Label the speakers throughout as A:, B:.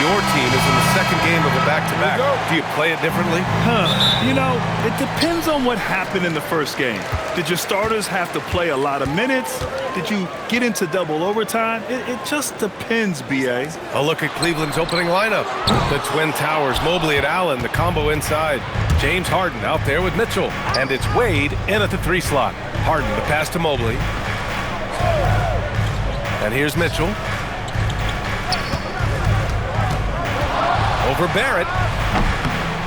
A: your team is in the second game of a back-to-back. Do you play it differently?
B: You know, it depends on what happened in the first game. Did your starters have to play a lot of minutes? Did you get into double overtime? It just depends, B.A.
A: A look at Cleveland's opening lineup. The Twin Towers, Mobley and Allen, the combo inside. James Harden out there with Mitchell. And it's Wade in at the 3 slot. Harden, the pass to Mobley. And here's Mitchell. Over Barrett.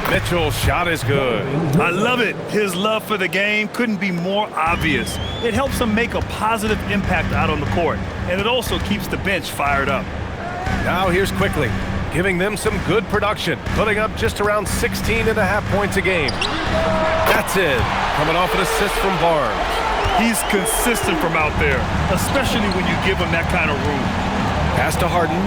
A: Mitchell's shot is good.
B: I love it. His love for the game couldn't be more obvious. It helps him make a positive impact out on the court, and it also keeps the bench fired up.
A: Now here's Quickly, giving them some good production, putting up just around 16.5 points a game. That's it, coming off an assist from Barnes.
B: He's consistent from out there, especially when you give him that kind of room.
A: Pass to Harden.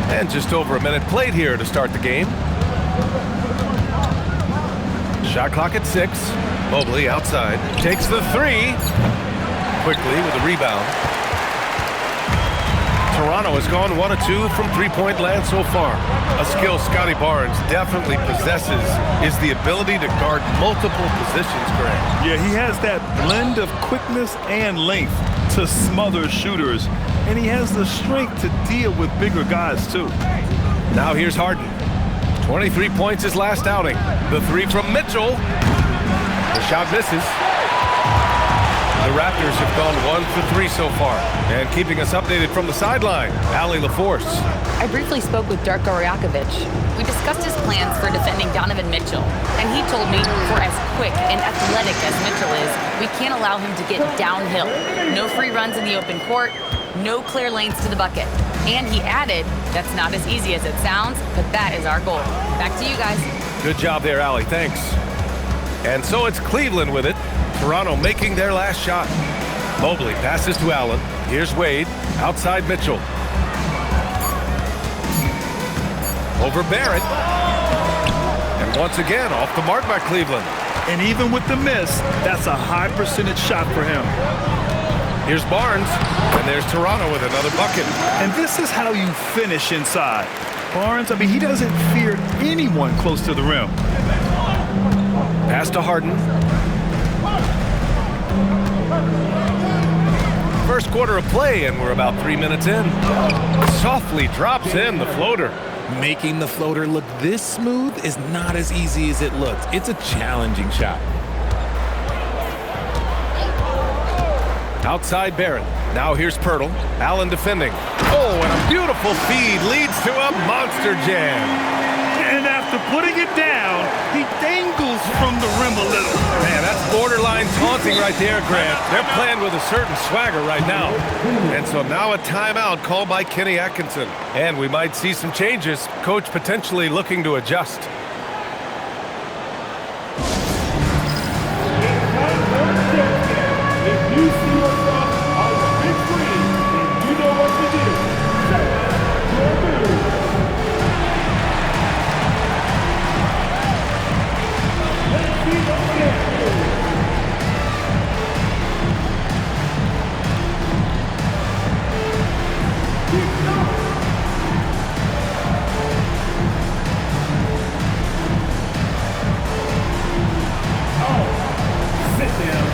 A: And just over a minute played here to start the game. Shot clock at 6. Mobley outside. Takes the 3. Quickly with a rebound. Toronto has gone 1 of 2 from three-point land so far. A skill Scotty Barnes definitely possesses is the ability to guard multiple positions, Grant.
B: Yeah, he has that blend of quickness and length to smother shooters. And he has the strength to deal with bigger guys, too.
A: Now here's Harden. 23 points his last outing. The 3 from Mitchell. The shot misses. The Raptors have gone 1 for 3 so far. And keeping us updated from the sideline, Allie LaForce.
C: I briefly spoke with Darko Rajakovic. We discussed his plans for defending Donovan Mitchell. And he told me for as quick and athletic as Mitchell is, we can't allow him to get downhill. No free runs in the open court. No clear lanes to the bucket. And he added, that's not as easy as it sounds, but that is our goal. Back to you guys.
A: Good job there, Allie. Thanks. And so it's Cleveland with it. Toronto making their last shot. Mobley passes to Allen. Here's Wade. Outside Mitchell. Over Barrett. And once again, off the mark by Cleveland.
B: And even with the miss, that's a high percentage shot for him.
A: Here's Barnes, and there's Toronto with another bucket.
B: And this is how you finish inside. Barnes, I mean, he doesn't fear anyone close to the rim.
A: Pass to Harden. First quarter of play, and we're about 3 minutes in. Softly drops in the floater.
D: Making the floater look this smooth is not as easy as it looks. It's a challenging shot.
A: Outside Barrett. Now here's Pirtle. Allen defending. Oh, and a beautiful feed leads to a monster jam.
B: And after putting it down, he dangles from the rim a little.
A: Man, that's borderline taunting right there, Grant. They're playing with a certain swagger right now. And so now a timeout called by Kenny Atkinson. And we might see some changes. Coach potentially looking to adjust.
E: If you see yourself on the big screen, then you know what to do. Set your move. Let's see the game. Oh, sit down.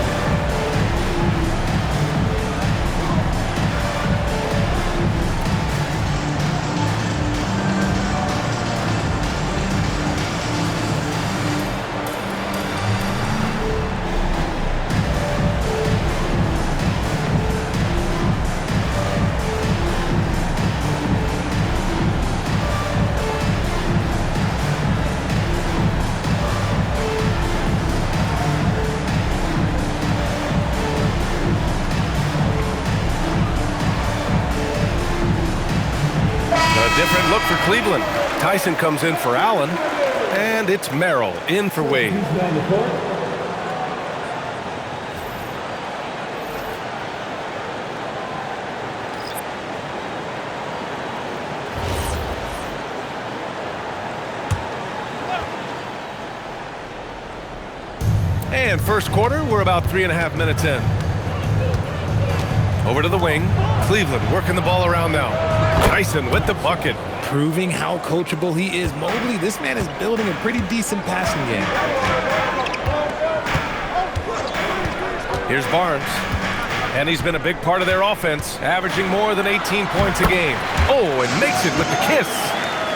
A: Different look for Cleveland. Tyson comes in for Allen, and it's Merrill in for Wade. And first quarter, we're about 3.5 minutes in. Over to the wing. Cleveland working the ball around now. Tyson with the bucket.
D: Proving how coachable he is. Mobley, this man is building a pretty decent passing game.
A: Here's Barnes. And he's been a big part of their offense, averaging more than 18 points a game. Oh, and makes it with the kiss.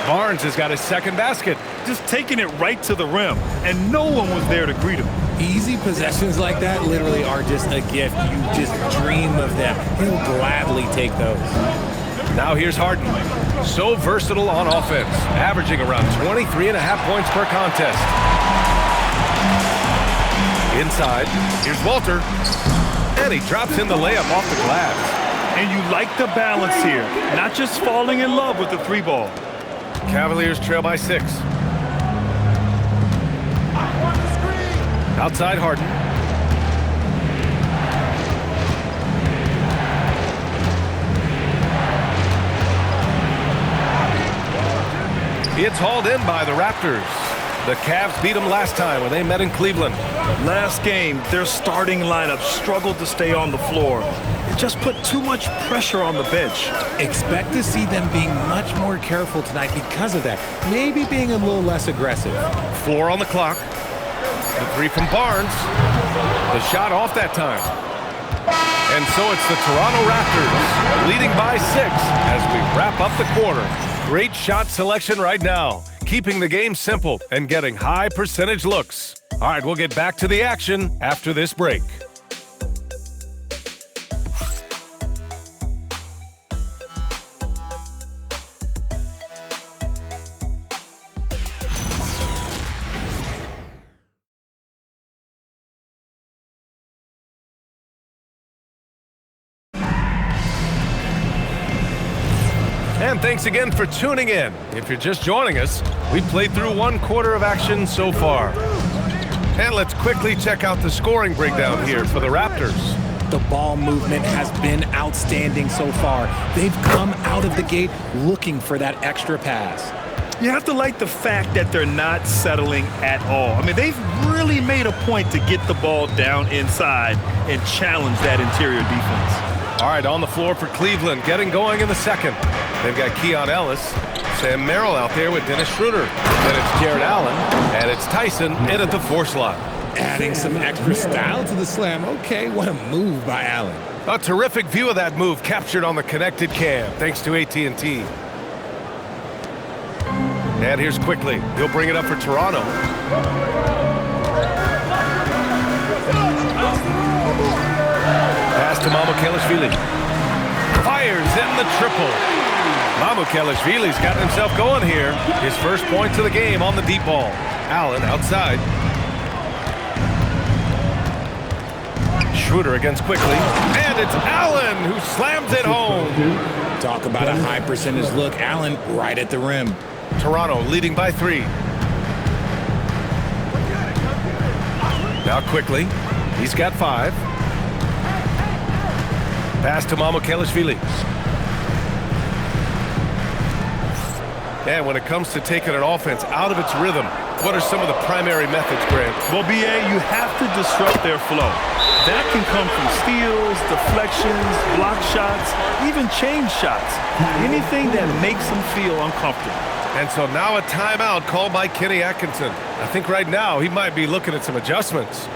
A: Barnes has got his second basket.
B: Just taking it right to the rim, and no one was there to greet him.
D: Easy possessions like that literally are just a gift. You just dream of them. He'll gladly take those.
A: Now here's Harden. So versatile on offense, averaging around 23.5 points per contest. Inside, here's Walter. And he drops in the layup off the glass.
B: And you like the balance here, not just falling in love with the three ball.
A: Cavaliers trail by 6. Outside Harden. It's hauled in by the Raptors. The Cavs beat them last time when they met in Cleveland.
B: Last game, their starting lineup struggled to stay on the floor. It just put too much pressure on the bench.
D: Expect to see them being much more careful tonight because of that. Maybe being a little less aggressive.
A: 4 on the clock. The 3 from Barnes. The shot off that time. And so it's the Toronto Raptors leading by 6 as we wrap up the quarter. Great shot selection right now, keeping the game simple and getting high percentage looks. All right, we'll get back to the action after this break. And thanks again for tuning in. If you're just joining us, we played through 1 quarter of action so far. And let's quickly check out the scoring breakdown here for the Raptors.
D: The ball movement has been outstanding so far. They've come out of the gate looking for that extra pass.
B: You have to like the fact that they're not settling at all. I mean, they've really made a point to get the ball down inside and challenge that interior defense.
A: All right, on the floor for Cleveland, getting going in the second. They've got Keon Ellis, Sam Merrill out there with Dennis Schroeder. Then it's Jared Allen, and it's Tyson in at the 4 slot.
D: Adding some extra style to the slam. Okay, what a move by Allen.
A: A terrific view of that move captured on the connected cam, thanks to AT&T. And here's Quickly. He'll bring it up for Toronto. Pass to Mamukelashvili. Fires in the triple. Mamukelashvili's got himself going here. His first points of the game on the deep ball. Allen outside. Schroeder against Quickly. And it's Allen who slams it home.
D: Talk about a high percentage look. Allen right at the rim.
A: Toronto leading by 3. Now Quickly. He's got 5. Pass to Mamukelashvili. And when it comes to taking an offense out of its rhythm, what are some of the primary methods, Grant?
B: Well, B.A., you have to disrupt their flow. That can come from steals, deflections, block shots, even change shots. Anything that makes them feel uncomfortable.
A: And so now a timeout called by Kenny Atkinson. I think right now he might be looking at some adjustments.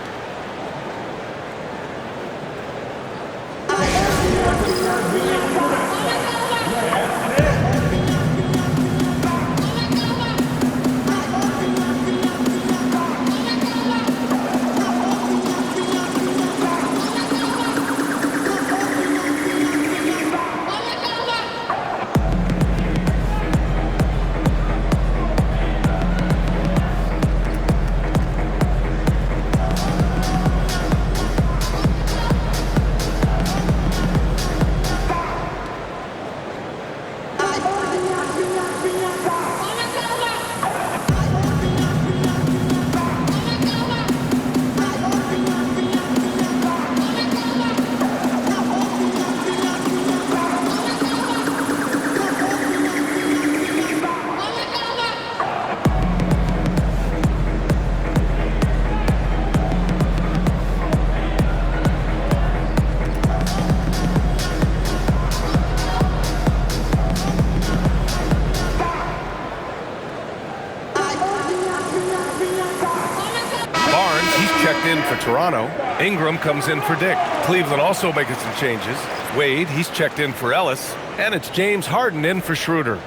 A: Toronto. Ingram comes in for Dick. Cleveland also making some changes. Wade, he's checked in for Ellis. And it's James Harden in for Schroeder.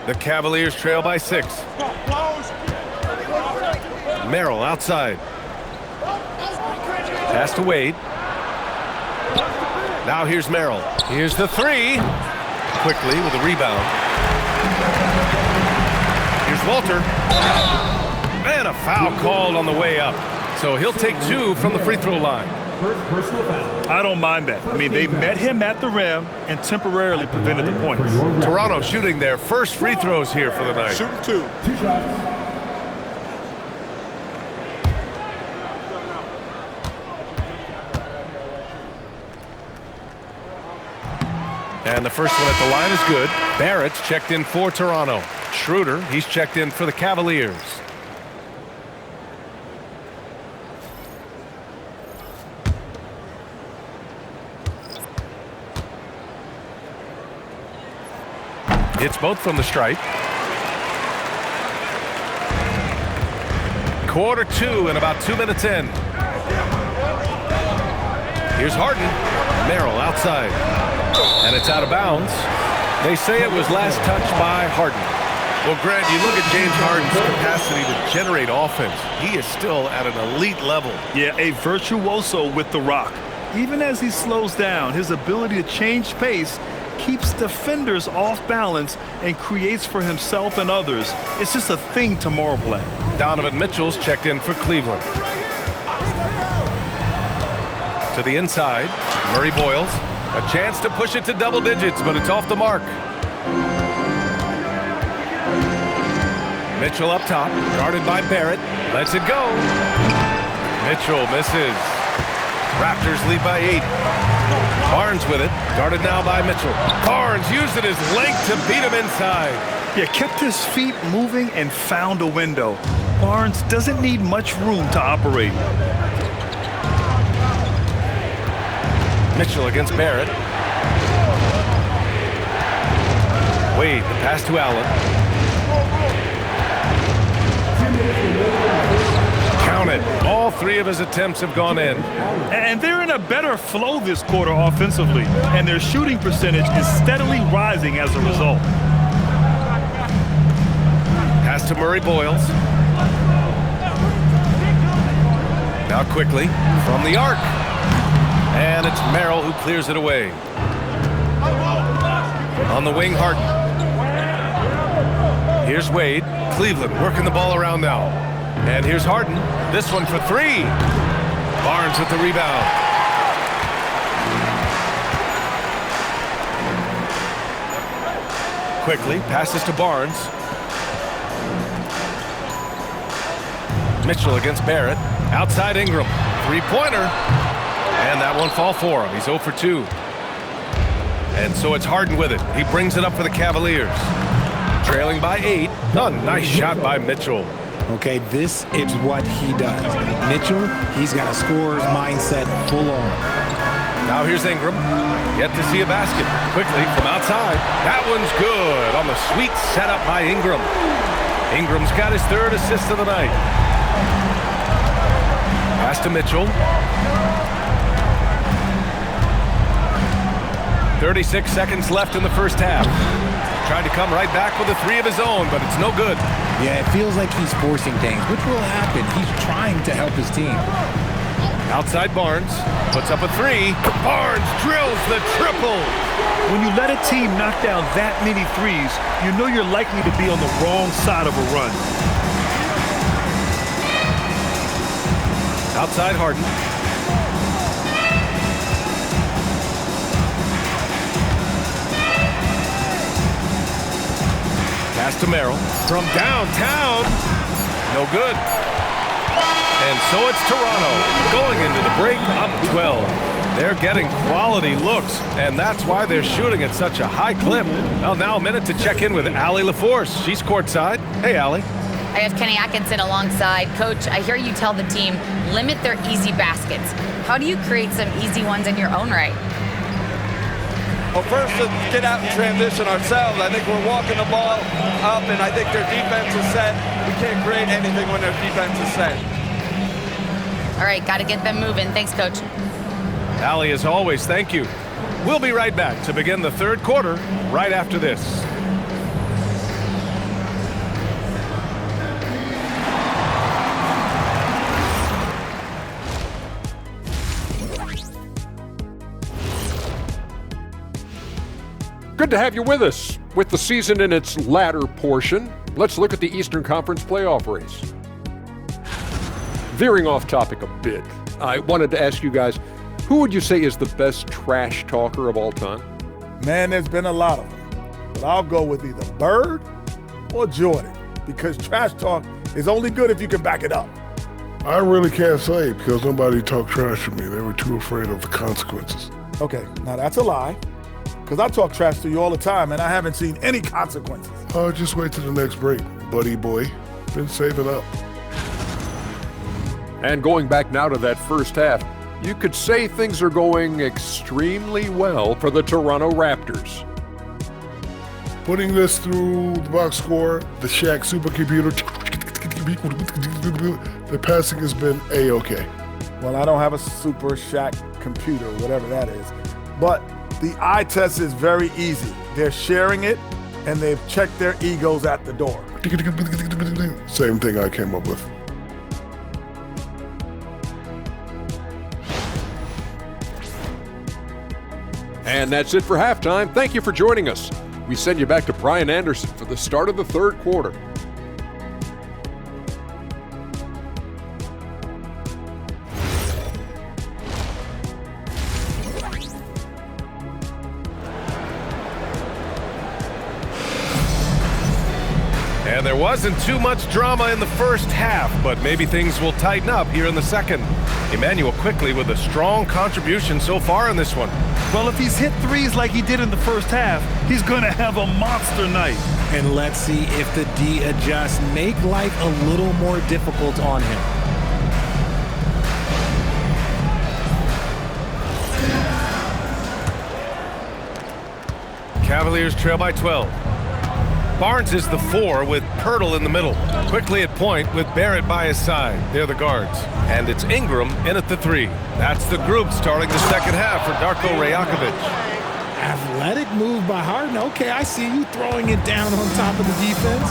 A: The Cavaliers trail by 6. Merrill outside. Pass to Wade. Now here's Merrill. Here's the 3. Quickly with a rebound. Here's Walter. And a foul called on the way up. So he'll take 2 from the free throw line.
B: I don't mind that. I mean, they met him at the rim and temporarily prevented the points.
A: Toronto shooting their first free throws here for the night.
E: Shooting 2. 2 shots.
A: And the first one at the line is good. Barrett's checked in for Toronto. Schroeder, he's checked in for the Cavaliers. It's both from the stripe. Quarter 2 and about 2 minutes in. Here's Harden. Merrill outside. And it's out of bounds. They say it was last touched by Harden. Well, Grant, you look at James Harden's capacity to generate offense. He is still at an elite level.
B: Yeah, a virtuoso with the rock. Even as he slows down, his ability to change pace keeps defenders off balance and creates for himself and others. It's just a thing tomorrow play.
A: Donovan Mitchell's checked in for Cleveland. To the inside, Murray Boyles. A chance to push it to double digits, but it's off the mark. Mitchell up top, guarded by Barrett. Lets it go. Mitchell misses. Raptors lead by 8. Barnes with it, guarded now by Mitchell. Barnes used it his length to beat him inside.
B: Yeah, kept his feet moving and found a window. Barnes doesn't need much room to operate.
A: Mitchell against Barrett. Wade, the pass to Allen. Counted. All 3 of his attempts have gone in.
B: And they're in a better flow this quarter offensively, and their shooting percentage is steadily rising as a result.
A: Pass to Murray Boyles. Now quickly from the arc. And it's Merrill who clears it away. On the wing, Harden. Here's Wade. Cleveland working the ball around now. And here's Harden. This one for 3. Barnes with the rebound. Quickly passes to Barnes. Mitchell against Barrett. Outside Ingram. 3-pointer. And that won't fall for him. He's 0 for 2. And so it's Harden with it. He brings it up for the Cavaliers. Trailing by 8. Oh, nice shot by Mitchell.
D: Okay, this is what he does. Mitchell, he's got a scorer's mindset full on.
A: Now here's Ingram. Yet to see a basket. Quickly from outside. That one's good on the sweet setup by Ingram. Ingram's got his 3rd assist of the night. Pass to Mitchell. 36 seconds left in the first half. Trying to come right back with a 3 of his own, but it's no good.
D: Yeah, it feels like he's forcing things, which will happen. He's trying to help his team.
A: Outside Barnes. Puts up a 3. Barnes drills the triple.
B: When you let a team knock down that many threes, you know you're likely to be on the wrong side of a run.
A: Outside Harden. Pass to Merrill. From downtown. No good. And so it's Toronto going into the break up 12. They're getting quality looks, and that's why they're shooting at such a high clip. Well, now a minute to check in with Allie LaForce. She's courtside. Hey, Allie.
C: I have Kenny Atkinson alongside. Coach, I hear you tell the team, limit their easy baskets. How do you create some easy ones in your own right?
F: Well, first, let's get out and transition ourselves. I think we're walking the ball up, and I think their defense is set. We can't create anything when their defense is set.
C: All right, got to get them moving. Thanks, Coach.
A: Allie, as always, thank you. We'll be right back to begin the third quarter right after this.
G: Good to have you with us. With the season in its latter portion, let's look at the Eastern Conference playoff race. Veering off topic a bit, I wanted to ask you guys, who would you say is the best trash talker of all time?
H: Man, there's been a lot of them. But I'll go with either Bird or Jordan, because trash talk is only good if you can back it up.
E: I really can't say because nobody talked trash to me. They were too afraid of the consequences.
H: Okay, now that's a lie, because I talk trash to you all the time, and I haven't seen any consequences.
E: Oh, just wait till the next break, buddy boy. Been saving up.
G: And going back now to that first half, you could say things are going extremely well for the Toronto Raptors.
E: Putting this through the box score, the Shaq supercomputer, the passing has been A-okay.
H: Well, I don't have a Super Shaq computer, whatever that is, but the eye test is very easy. They're sharing it, and they've checked their egos at the door.
E: Same thing I came up with.
G: And that's it for halftime. Thank you for joining us. We send you back to Brian Anderson for the start of the third quarter.
A: And there wasn't too much drama in the first half, but maybe things will tighten up here in the second. Emmanuel quickly with a strong contribution so far in this one.
B: Well, if he's hit threes like he did in the first half, he's going to have a monster night.
D: And let's see if the D adjusts, make life a little more difficult on him.
A: Cavaliers trail by 12. Barnes is the 4 with Pirtle in the middle. Quickly at point with Barrett by his side. They're the guards. And it's Ingram in at the 3. That's the group starting the second half for Darko Rajakovic.
D: Athletic move by Harden. Okay, I see you throwing it down on top of the defense.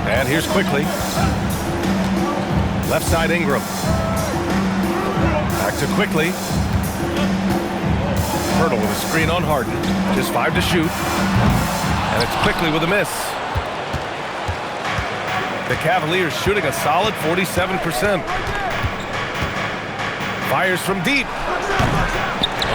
A: And here's Quickly. Left side Ingram. Back to Quickly. Pirtle with a screen on Harden. Just 5 to shoot. And it's Quickly with a miss. The Cavaliers shooting a solid 47%. Fires from deep.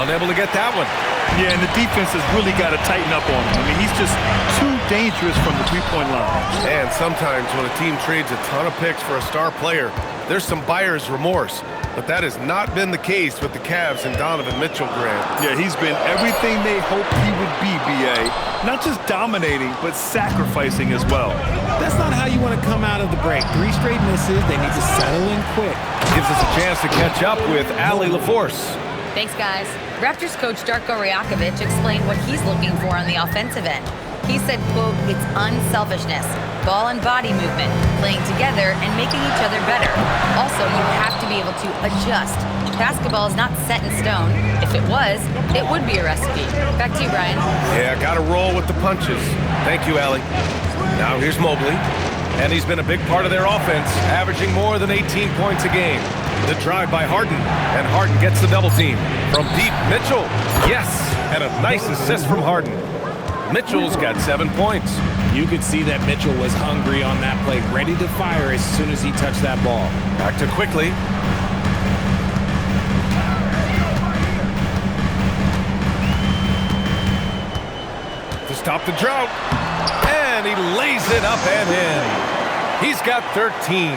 A: Unable to get that one.
B: Yeah, and the defense has really got to tighten up on him. I mean, he's just too dangerous from the three-point line.
A: And sometimes when a team trades a ton of picks for a star player, there's some buyer's remorse. But that has not been the case with the Cavs and Donovan Mitchell, Grant.
B: Yeah, he's been everything they hoped he would be, B.A. Not just dominating, but sacrificing as well.
D: That's not how you want to come out of the break. 3 straight misses. They need to settle in quick.
A: Gives us a chance to catch up with Allie LaForce.
C: Thanks, guys. Raptors coach Darko Rajakovic explained what he's looking for on the offensive end. He said, quote, it's unselfishness, ball and body movement, playing together and making each other better. Also, you have to be able to adjust. Basketball is not set in stone. If it was, it would be a recipe. Back to you, Brian.
A: Yeah, gotta roll with the punches. Thank you, Allie. Now here's Mobley. And he's been a big part of their offense, averaging more than 18 points a game. The drive by Harden, and Harden gets the double team. From deep, Mitchell, yes, and a nice assist from Harden. Mitchell's got 7 points.
D: You could see that Mitchell was hungry on that play, ready to fire as soon as he touched that ball.
A: Back to Quickly. To stop the drought. And he lays it up and in. He's got 13.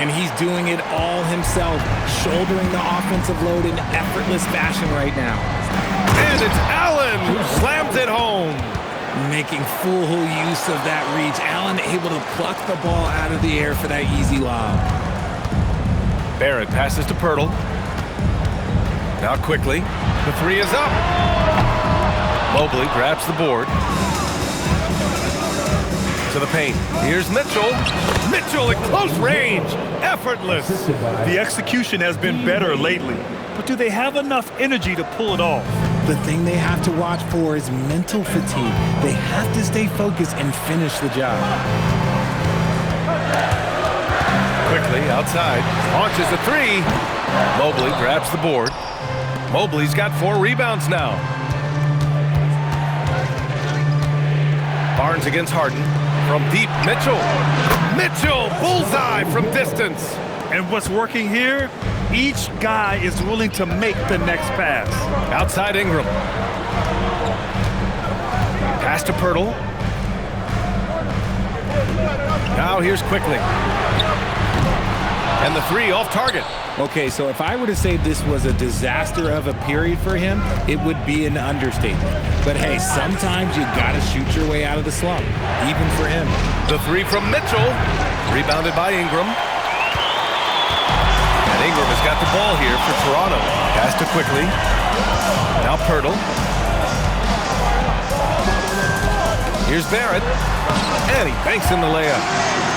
D: And he's doing it all himself, shouldering the offensive load in effortless fashion right now.
A: And it's Allen who slams it home.
D: Making full use of that reach. Allen able to pluck the ball out of the air for that easy lob.
A: Barrett passes to Pirtle. Now quickly, the three is up. Mobley grabs the board. To the paint. Here's Mitchell. Mitchell at close range. Effortless.
B: The execution has been better lately, but do they have enough energy to pull it off?
D: The thing they have to watch for is mental fatigue. They have to stay focused and finish the job.
A: Quickly outside. Launches a three. Mobley grabs the board. Mobley's got 4 rebounds now. Barnes against Harden. From deep, Mitchell. Mitchell, bullseye from distance.
B: And what's working here? Each guy is willing to make the next pass.
A: Outside Ingram. Pass to Pirtle. Now here's Quickly. And the three off target.
D: Okay, so if I were to say this was a disaster of a period for him, it would be an understatement. But hey, sometimes you gotta shoot your way out of the slump, even for him.
A: The three from Mitchell, rebounded by Ingram. And Ingram has got the ball here for Toronto. Pass to Quickly. Now Pirtle. Here's Barrett. And he banks in the layup.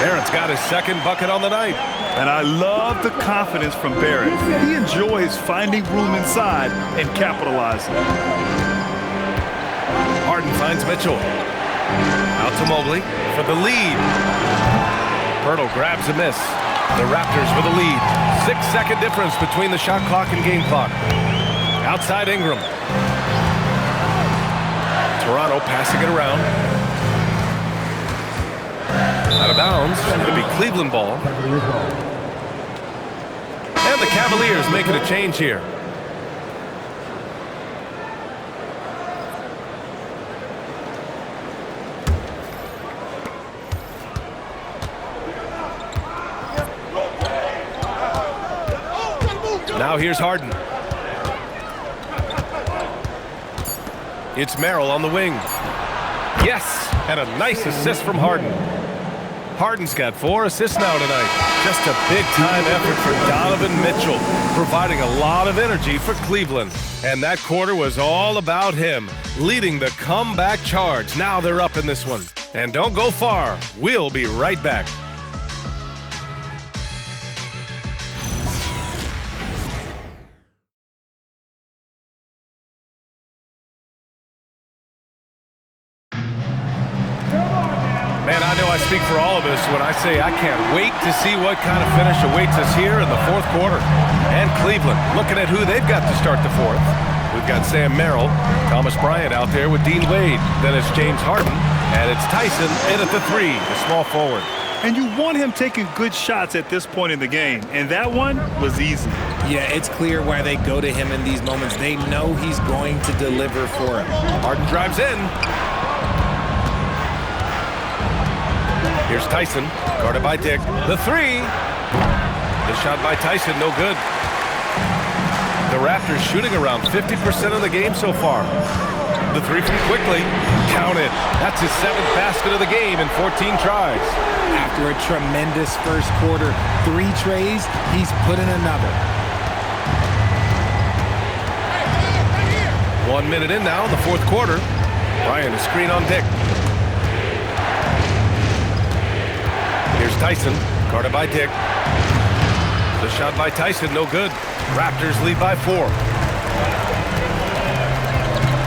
A: Barrett's got his second bucket on the night.
B: And I love the confidence from Barrett. He enjoys finding room inside and capitalizing.
A: Harden finds Mitchell. Out to Mobley for the lead. Pirtle grabs a miss. The Raptors with the lead. 6-second difference between the shot clock and game clock. Outside Ingram. Toronto passing it around. Out of bounds. It'll be Cleveland ball. And the Cavaliers making a change here. Now here's Harden. It's Merrill on the wing. Yes, and a nice assist from Harden. Harden's got 4 assists now tonight. Just a big-time effort for Donovan Mitchell, providing a lot of energy for Cleveland. And that quarter was all about him, leading the comeback charge. Now they're up in this one. And don't go far. We'll be right back. Man, I know I speak for all of us when I say I can't wait to see what kind of finish awaits us here in the fourth quarter. And Cleveland, looking at who they've got to start the fourth. We've got Sam Merrill, Thomas Bryant out there with Dean Wade. Then it's James Harden, and it's Tyson in at the three, the small forward.
B: And you want him taking good shots at this point in the game, and that one was easy.
D: Yeah, it's clear why they go to him in these moments. They know he's going to deliver for him.
A: Harden drives in. Here's Tyson, guarded by Dick. The three. The shot by Tyson, no good. The Raptors shooting around 50% of the game so far. The three from Quickly. Counted. That's his 7th basket of the game in 14 tries.
D: After a tremendous first quarter, 3 trays, he's put in another.
A: 1 minute in now in the fourth quarter. Bryant, a screen on Dick. Here's Tyson, guarded by Dick. The shot by Tyson, no good. Raptors lead by 4.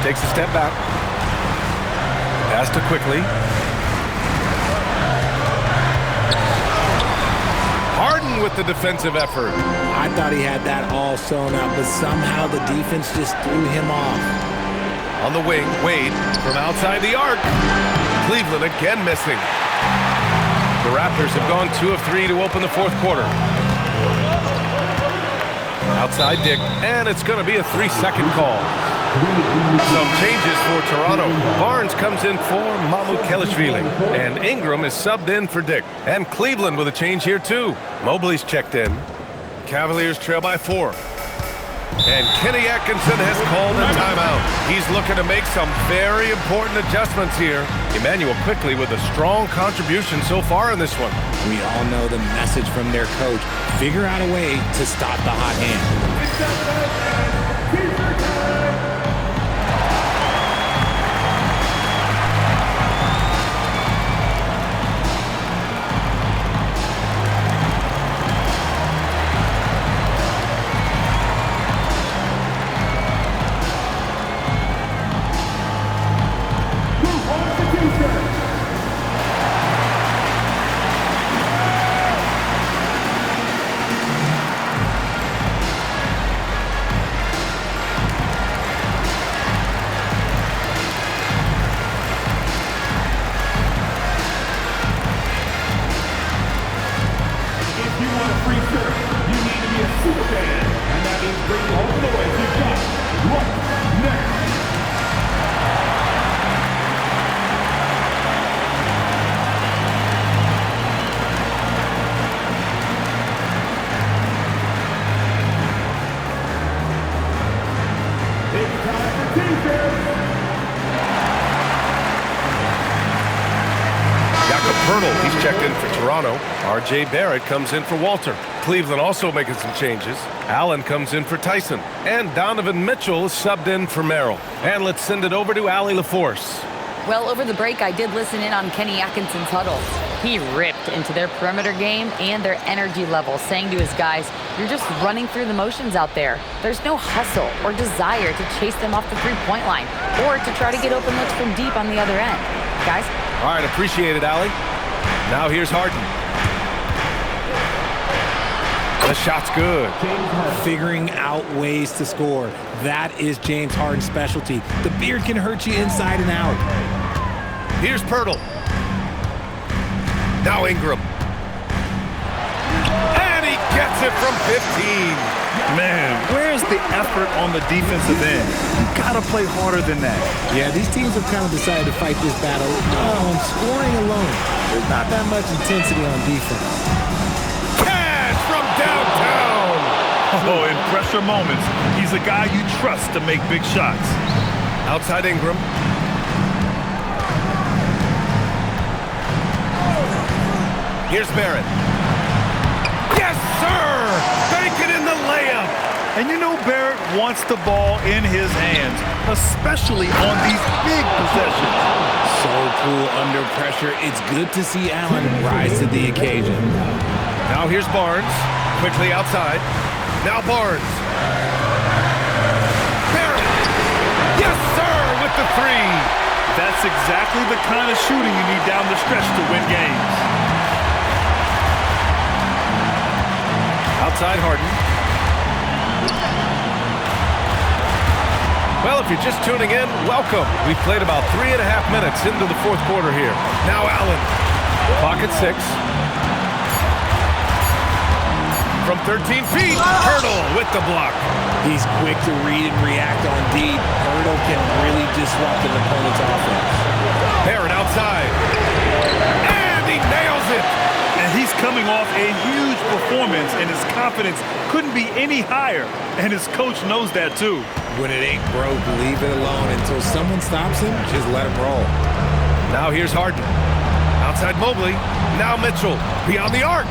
A: Takes a step back. Pass to Quickly. Harden with the defensive effort.
D: I thought he had that all sewn up, but somehow the defense just threw him off.
A: On the wing, Wade from outside the arc. Cleveland again missing. The Raptors have gone 2 of 3 to open the fourth quarter. Outside Dick, and it's going to be a 3-second call. Some changes for Toronto. Barnes comes in for Mamukelashvili, and Ingram is subbed in for Dick. And Cleveland with a change here too. Mobley's checked in. Cavaliers trail by 4. And Kenny Atkinson has called a timeout. He's looking to make some very important adjustments here. Emmanuel Quickly with a strong contribution so far in this one.
D: We all know the message from their coach. Figure out a way to stop the hot hand.
A: He's checked in for Toronto. R.J. Barrett comes in for Walter. Cleveland also making some changes. Allen comes in for Tyson. And Donovan Mitchell is subbed in for Merrill. And let's send it over to Allie LaForce.
C: Well, over the break, I did listen in on Kenny Atkinson's huddle. He ripped into their perimeter game and their energy level, saying to his guys, "You're just running through the motions out there. There's no hustle or desire to chase them off the three-point line or to try to get open looks from deep on the other end." Guys?
A: All right, appreciate it, Allie. Now here's Harden. The shot's good.
D: Figuring out ways to score. That is James Harden's specialty. The beard can hurt you inside and out.
A: Here's Pirtle. Now Ingram. And he gets it from 15.
B: Man, where's the effort on the defensive end? You gotta play harder than that.
D: Yeah, these teams have kind of decided to fight this battle on scoring alone. There's not that much intensity on defense.
A: Cash from downtown.
B: Oh, in pressure moments, he's a guy you trust to make big shots.
A: Outside Ingram. Here's Barrett. Yes, sir! Bank it in the layup.
B: And you know Barrett wants the ball in his hands, especially on these big possessions.
D: So cool under pressure. It's good to see Allen rise to the occasion.
A: Now here's Barnes. Quickly outside. Now Barnes. Barrett. Yes, sir, with the three.
B: That's exactly the kind of shooting you need down the stretch to win games.
A: Outside Harden. Well, if you're just tuning in, welcome. We've played about 3.5 minutes into the fourth quarter here. Now Allen. Pocket 6. From 13 feet, Pirtle with the block.
D: He's quick to read and react on D. Pirtle can really disrupt an opponent's offense.
A: Barrett outside. And he nails it.
B: And he's coming off a huge performance, and his confidence couldn't be any higher. And his coach knows that, too.
D: When it ain't broke, leave it alone. Until someone stops him, just let him roll.
A: Now here's Harden. Outside Mobley. Now Mitchell. Beyond the arc.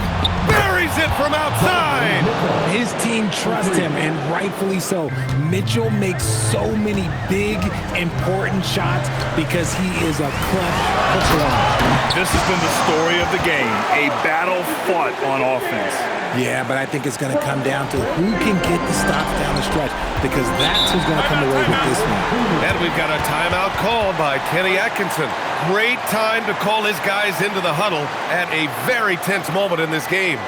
A: Buries it from outside.
D: His team trusts him, and rightfully so. Mitchell makes so many big, important shots because he is a clutch performer.
B: This has been the story of the game, a battle fought on offense.
D: Yeah, but I think it's going to come down to who can get the stops down the stretch, because that's who's going to come away with this one.
A: And we've got a timeout called by Kenny Atkinson. Great time to call his guys into the huddle at a very tense moment in this game.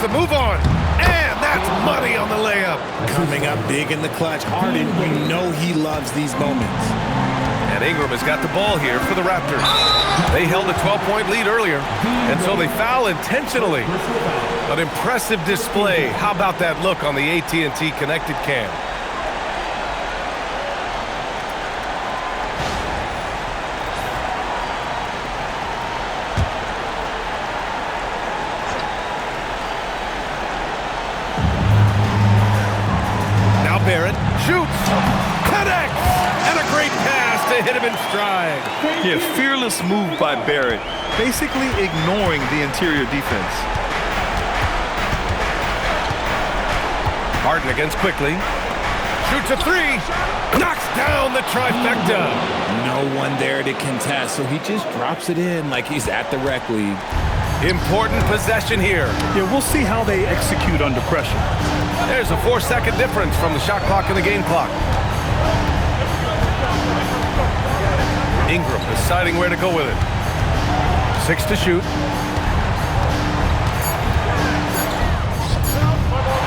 A: the move on. And that's money on the layup.
D: Coming up big in the clutch. Harden, you know he loves these moments.
A: And Ingram has got the ball here for the Raptors. They held a 12-point lead earlier, and so they foul intentionally. An impressive display. How about that look on the AT&T connected cam? Now Barrett shoots, connects, and a great pass to hit him in stride.
B: Yeah, fearless move by Barrett, basically ignoring the interior defense.
A: Harden against quickly. Shoots a three. Knocks down the trifecta.
D: No one there to contest, so he just drops it in like he's at the rec league.
A: Important possession here.
B: Yeah, we'll see how they execute under pressure.
A: There's a 4-second difference from the shot clock and the game clock. Ingram deciding where to go with it. 6 to shoot.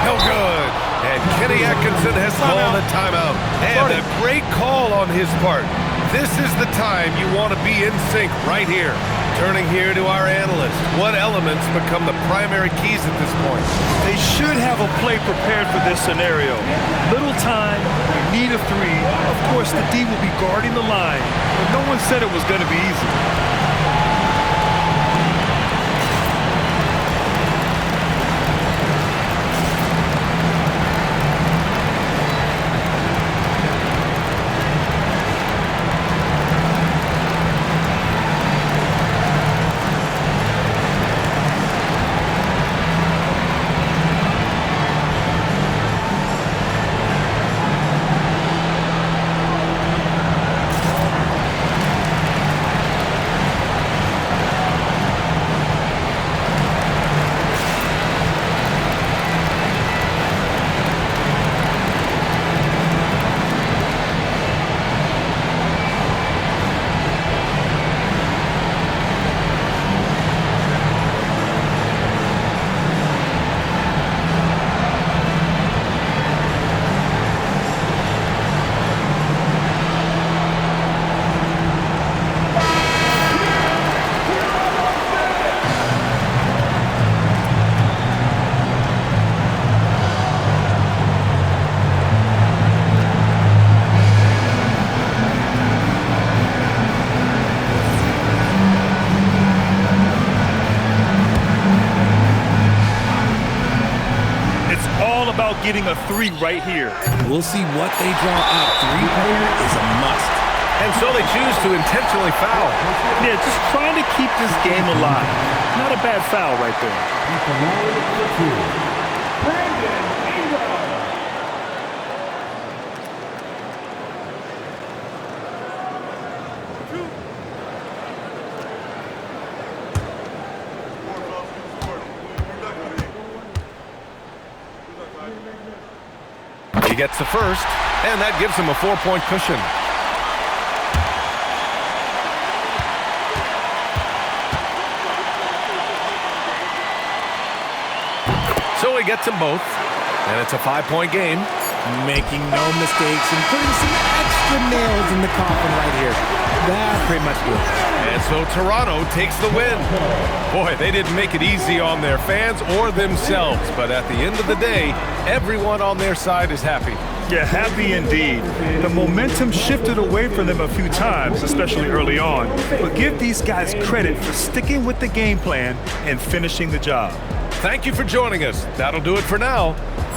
A: No good. And Kenny Atkinson has called a timeout. And a great call on his part. This is the time you want to be in sync right here. Turning here to our analyst. What elements become the primary keys at this point?
B: They should have a play prepared for this scenario. Little time, you need a three. Of course, the D will be guarding the line, but no one said it was going to be easy. Getting a three right here.
D: We'll see what they draw up. Three-pointer is a must.
A: And so they choose to intentionally foul.
B: Yeah, just trying to keep this game alive. Not a bad foul right there.
A: He gets the first, and that gives him a 4-point cushion. So he gets them both, and it's a 5-point game.
D: Making no mistakes and putting some extra nails in the coffin right here. That's pretty much good.
A: And so Toronto takes the win. Boy, they didn't make it easy on their fans or themselves, but at the end of the day, everyone on their side is happy.
B: Yeah, happy indeed. The momentum shifted away from them a few times, especially early on. But give these guys credit for sticking with the game plan and finishing the job.
A: Thank you for joining us. That'll do it for now.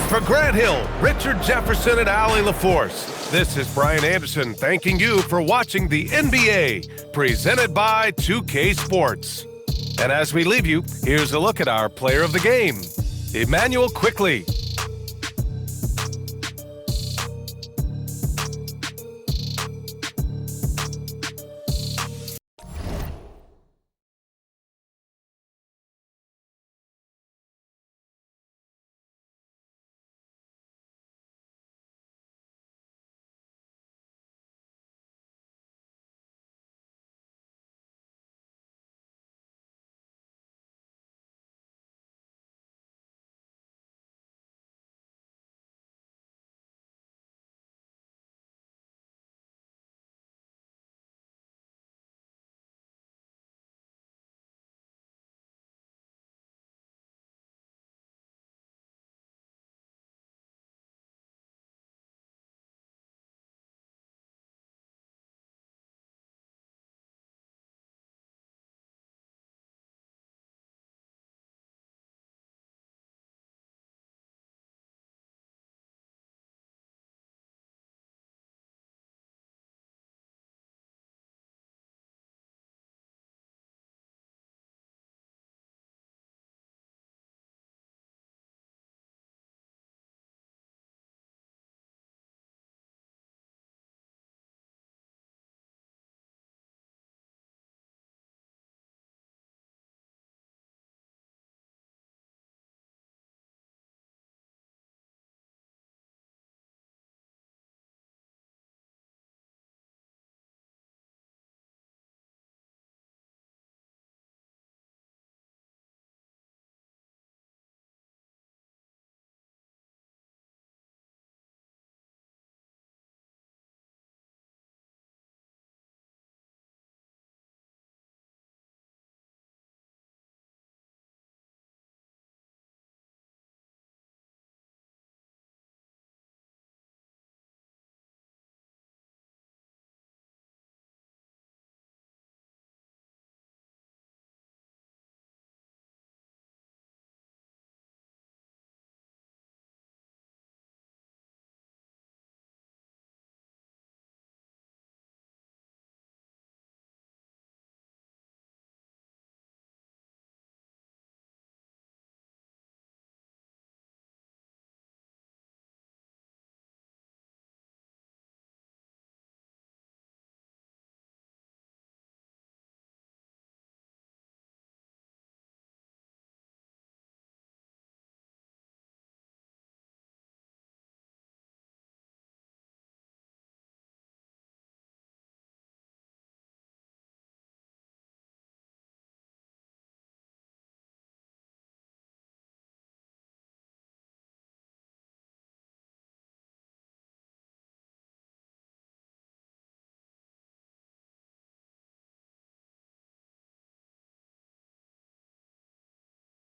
A: For Grant Hill, Richard Jefferson, and Allie LaForce, this is Brian Anderson thanking you for watching the NBA, presented by 2K Sports. And as we leave you, here's a look at our player of the game, Emmanuel Quickley.